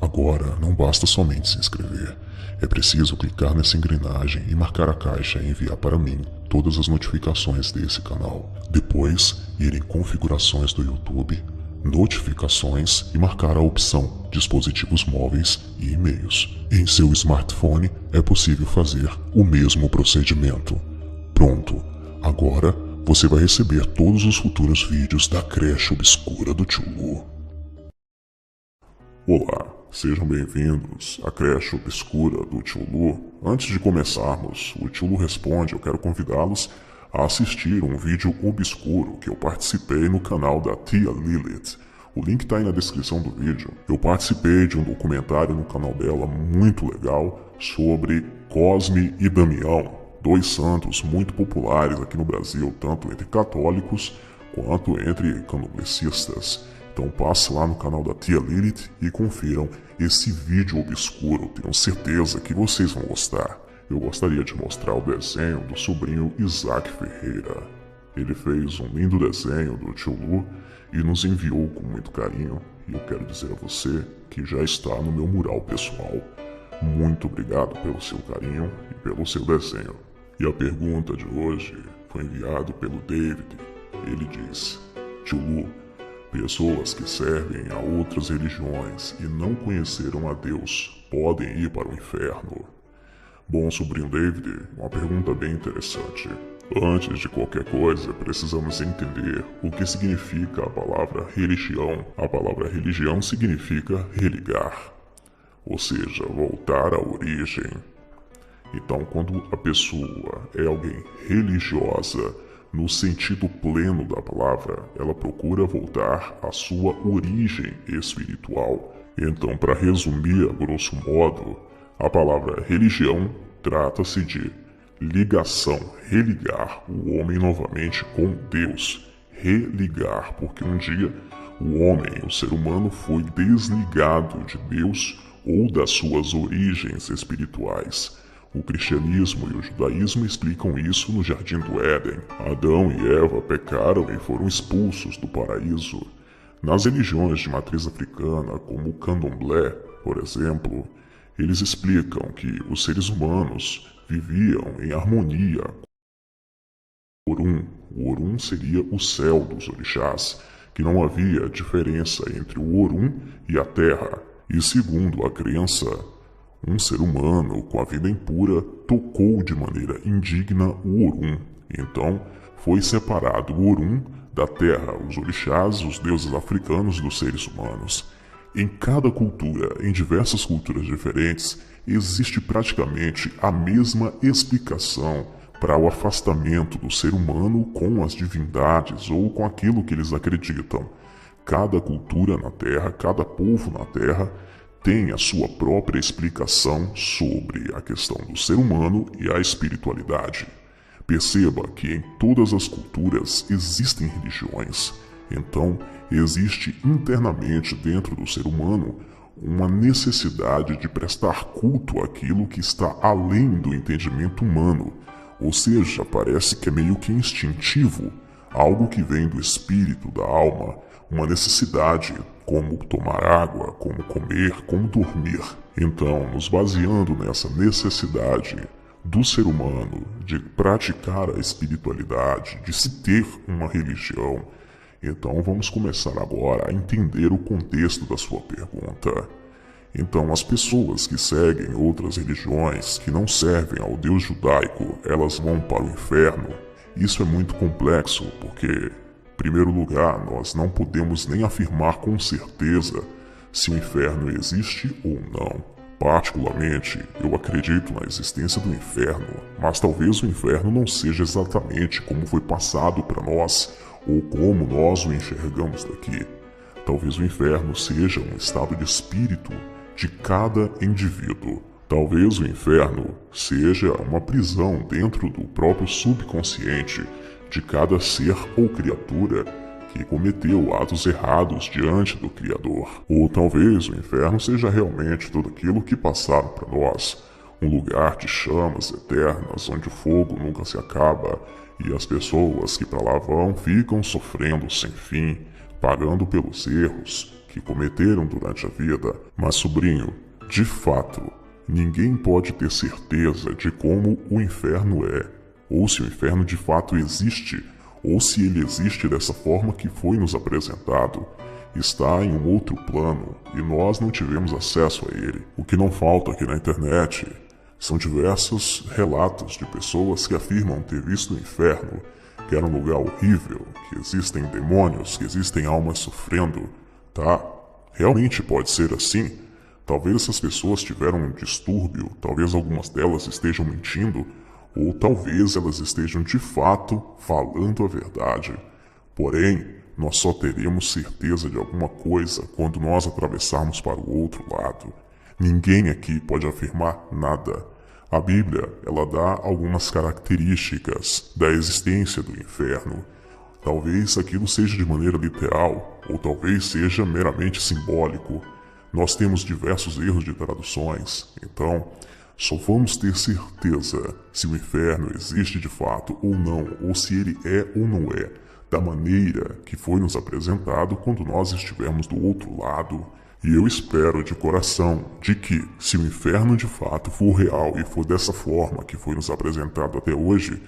Agora, não basta somente se inscrever. É preciso clicar nessa engrenagem e marcar a caixa e enviar para mim todas as notificações desse canal. Depois, ir em configurações do YouTube, notificações e marcar a opção dispositivos móveis e e-mails. Em seu smartphone é possível fazer o mesmo procedimento. Pronto, agora você vai receber todos os futuros vídeos da creche obscura do Tio Lu. Olá, sejam bem-vindos à creche obscura do Tio Lu. Antes de começarmos, o Tio Lu Responde, eu quero convidá-los a assistir um vídeo obscuro que eu participei no canal da Tia Lilith. O link está aí na descrição do vídeo. Eu participei de um documentário no canal dela muito legal sobre Cosme e Damião, dois santos muito populares aqui no Brasil, tanto entre católicos quanto entre candomblecistas. Então passe lá no canal da Tia Lilith e confiram esse vídeo obscuro, tenho certeza que vocês vão gostar. Eu gostaria de mostrar o desenho do sobrinho Isaac Ferreira. Ele fez um lindo desenho do Tio Lu e nos enviou com muito carinho, e eu quero dizer a você que já está no meu mural pessoal. Muito obrigado pelo seu carinho e pelo seu desenho. E a pergunta de hoje foi enviada pelo David. Ele diz: Tio Lu, pessoas que servem a outras religiões e não conheceram a Deus podem ir para o inferno? Bom, sobrinho David, uma pergunta bem interessante. Antes de qualquer coisa, precisamos entender o que significa a palavra religião. A palavra religião significa religar, ou seja, voltar à origem. Então, quando a pessoa é alguém religiosa, no sentido pleno da palavra, ela procura voltar à sua origem espiritual. Então, para resumir a grosso modo, a palavra religião trata-se de ligação, religar o homem novamente com Deus. Religar, porque um dia o homem, o ser humano, foi desligado de Deus ou das suas origens espirituais. O cristianismo e o judaísmo explicam isso no Jardim do Éden. Adão e Eva pecaram e foram expulsos do paraíso. Nas religiões de matriz africana, como o candomblé, por exemplo, eles explicam que os seres humanos viviam em harmonia com o Orum. O Orum seria o céu dos orixás, que não havia diferença entre o Orum e a terra. E segundo a crença, um ser humano com a vida impura tocou de maneira indigna o Orum. Então foi separado o Orum da terra, os orixás, os deuses africanos dos seres humanos. Em cada cultura, em diversas culturas diferentes, existe praticamente a mesma explicação para o afastamento do ser humano com as divindades ou com aquilo que eles acreditam. Cada cultura na Terra, cada povo na Terra tem a sua própria explicação sobre a questão do ser humano e a espiritualidade. Perceba que em todas as culturas existem religiões. Então, existe internamente dentro do ser humano uma necessidade de prestar culto àquilo que está além do entendimento humano. Ou seja, parece que é meio que instintivo, algo que vem do espírito, da alma, uma necessidade, como tomar água, como comer, como dormir. Então, nos baseando nessa necessidade do ser humano de praticar a espiritualidade, de se ter uma religião, então vamos começar agora a entender o contexto da sua pergunta. Então, as pessoas que seguem outras religiões, que não servem ao Deus judaico, elas vão para o inferno? Isso é muito complexo, porque, em primeiro lugar, nós não podemos nem afirmar com certeza se o inferno existe ou não. Particularmente, eu acredito na existência do inferno, mas talvez o inferno não seja exatamente como foi passado para nós, ou como nós o enxergamos daqui. Talvez o inferno seja um estado de espírito de cada indivíduo. Talvez o inferno seja uma prisão dentro do próprio subconsciente de cada ser ou criatura que cometeu atos errados diante do Criador. Ou talvez o inferno seja realmente tudo aquilo que passaram para nós, um lugar de chamas eternas onde o fogo nunca se acaba e as pessoas que para lá vão ficam sofrendo sem fim, pagando pelos erros que cometeram durante a vida. Mas, sobrinho, de fato, ninguém pode ter certeza de como o inferno é, ou se o inferno de fato existe, ou se ele existe dessa forma que foi nos apresentado. Está em um outro plano e nós não tivemos acesso a ele. O que não falta aqui na internet são diversos relatos de pessoas que afirmam ter visto o inferno, que era um lugar horrível, que existem demônios, que existem almas sofrendo, tá? Realmente pode ser assim. Talvez essas pessoas tiveram um distúrbio, talvez algumas delas estejam mentindo, ou talvez elas estejam de fato falando a verdade. Porém, nós só teremos certeza de alguma coisa quando nós atravessarmos para o outro lado. Ninguém aqui pode afirmar nada. A Bíblia, ela dá algumas características da existência do inferno. Talvez aquilo seja de maneira literal, ou talvez seja meramente simbólico. Nós temos diversos erros de traduções, então só vamos ter certeza se o inferno existe de fato ou não, ou se ele é ou não é, da maneira que foi nos apresentado quando nós estivermos do outro lado. E eu espero de coração de que, se o inferno de fato for real e for dessa forma que foi nos apresentado até hoje,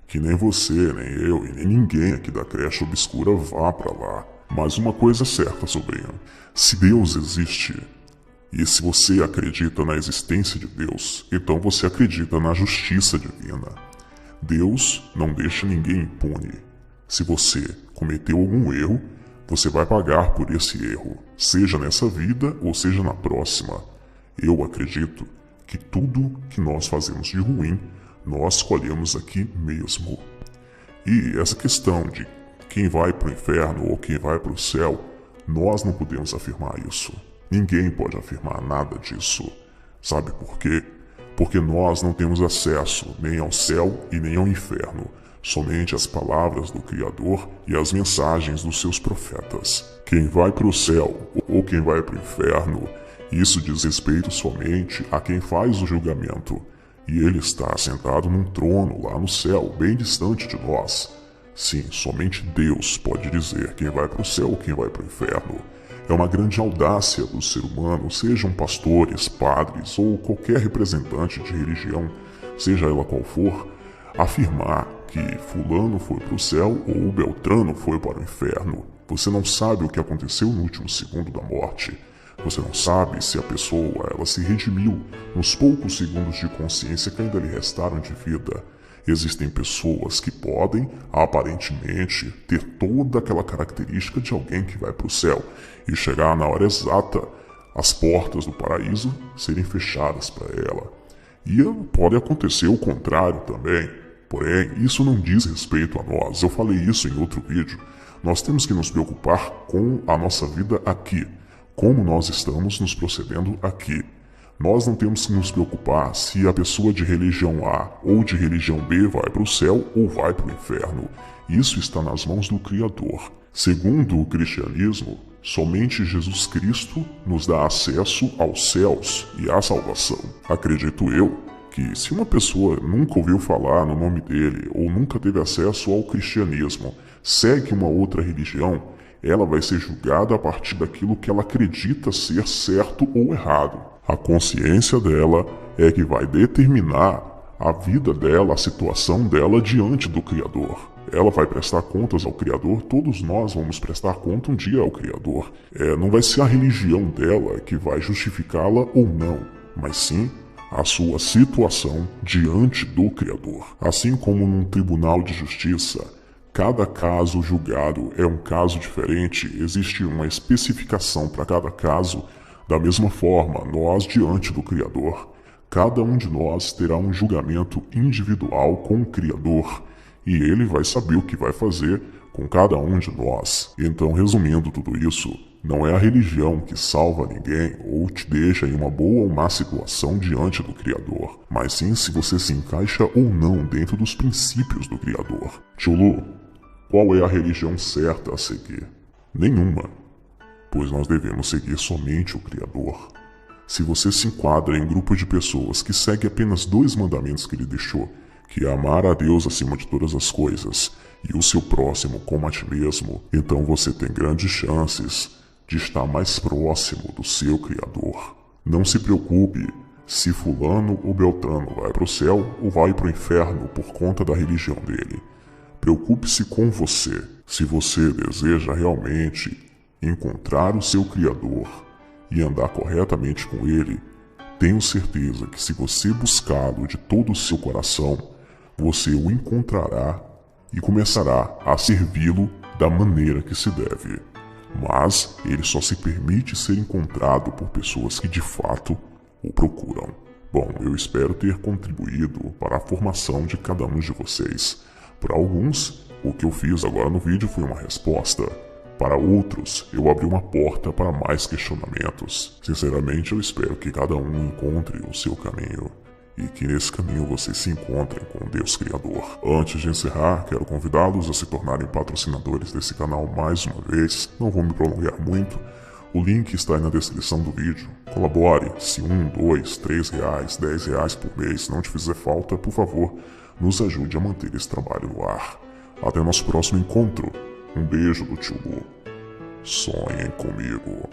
que nem você, nem eu e nem ninguém aqui da creche obscura vá pra lá. Mas uma coisa é certa, sobrinho, se Deus existe, e se você acredita na existência de Deus, então você acredita na justiça divina. Deus não deixa ninguém impune. Se você cometeu algum erro, você vai pagar por esse erro, seja nessa vida ou seja na próxima. Eu acredito que tudo que nós fazemos de ruim, nós colhemos aqui mesmo. E essa questão de quem vai para o inferno ou quem vai para o céu, nós não podemos afirmar isso. Ninguém pode afirmar nada disso. Sabe por quê? Porque nós não temos acesso nem ao céu e nem ao inferno. Somente as palavras do Criador e as mensagens dos seus profetas. Quem vai para o céu ou quem vai para o inferno, isso diz respeito somente a quem faz o julgamento. E ele está sentado num trono lá no céu, bem distante de nós. Sim, somente Deus pode dizer quem vai para o céu ou quem vai para o inferno. É uma grande audácia do ser humano, sejam pastores, padres ou qualquer representante de religião, seja ela qual for, afirmar que fulano foi para o céu ou Beltrano foi para o inferno. Você não sabe o que aconteceu no último segundo da morte. Você não sabe se a pessoa ela se redimiu nos poucos segundos de consciência que ainda lhe restaram de vida. Existem pessoas que podem, aparentemente, ter toda aquela característica de alguém que vai para o céu e chegar na hora exata, as portas do paraíso serem fechadas para ela. E pode acontecer o contrário também. Porém, isso não diz respeito a nós. Eu falei isso em outro vídeo. Nós temos que nos preocupar com a nossa vida aqui. Como nós estamos nos procedendo aqui. Nós não temos que nos preocupar se a pessoa de religião A ou de religião B vai para o céu ou vai para o inferno. Isso está nas mãos do Criador. Segundo o cristianismo, somente Jesus Cristo nos dá acesso aos céus e à salvação. Acredito eu que se uma pessoa nunca ouviu falar no nome dele ou nunca teve acesso ao cristianismo, segue uma outra religião, ela vai ser julgada a partir daquilo que ela acredita ser certo ou errado. A consciência dela é que vai determinar a vida dela, a situação dela diante do Criador. Ela vai prestar contas ao Criador, todos nós vamos prestar conta um dia ao Criador. Não vai ser a religião dela que vai justificá-la ou não, mas sim a sua situação diante do Criador. Assim como num tribunal de justiça, cada caso julgado é um caso diferente, existe uma especificação para cada caso. Da mesma forma, nós diante do Criador, cada um de nós terá um julgamento individual com o Criador, e ele vai saber o que vai fazer com cada um de nós. Então, resumindo tudo isso, não é a religião que salva ninguém ou te deixa em uma boa ou má situação diante do Criador, mas sim se você se encaixa ou não dentro dos princípios do Criador. Tio Lu, qual é a religião certa a seguir? Nenhuma, pois nós devemos seguir somente o Criador. Se você se enquadra em um grupo de pessoas que segue apenas 2 mandamentos que ele deixou, que é amar a Deus acima de todas as coisas e o seu próximo como a ti mesmo, então você tem grandes chances de estar mais próximo do seu Criador. Não se preocupe se fulano ou beltrano vai para o céu ou vai para o inferno por conta da religião dele. Preocupe-se com você. Se você deseja realmente encontrar o seu Criador e andar corretamente com ele, tenho certeza que se você buscá-lo de todo o seu coração, você o encontrará e começará a servi-lo da maneira que se deve. Mas ele só se permite ser encontrado por pessoas que de fato o procuram. Bom, eu espero ter contribuído para a formação de cada um de vocês. Para alguns, o que eu fiz agora no vídeo foi uma resposta. Para outros, eu abri uma porta para mais questionamentos. Sinceramente, eu espero que cada um encontre o seu caminho e que nesse caminho vocês se encontrem com Deus Criador. Antes de encerrar, quero convidá-los a se tornarem patrocinadores desse canal mais uma vez. Não vou me prolongar muito. O link está aí na descrição do vídeo. Colabore, se R$1, R$2, R$3, R$10 por mês não te fizer falta, por favor, nos ajude a manter esse trabalho no ar. Até nosso próximo encontro. Um beijo do Tio Lu. Sonhem comigo.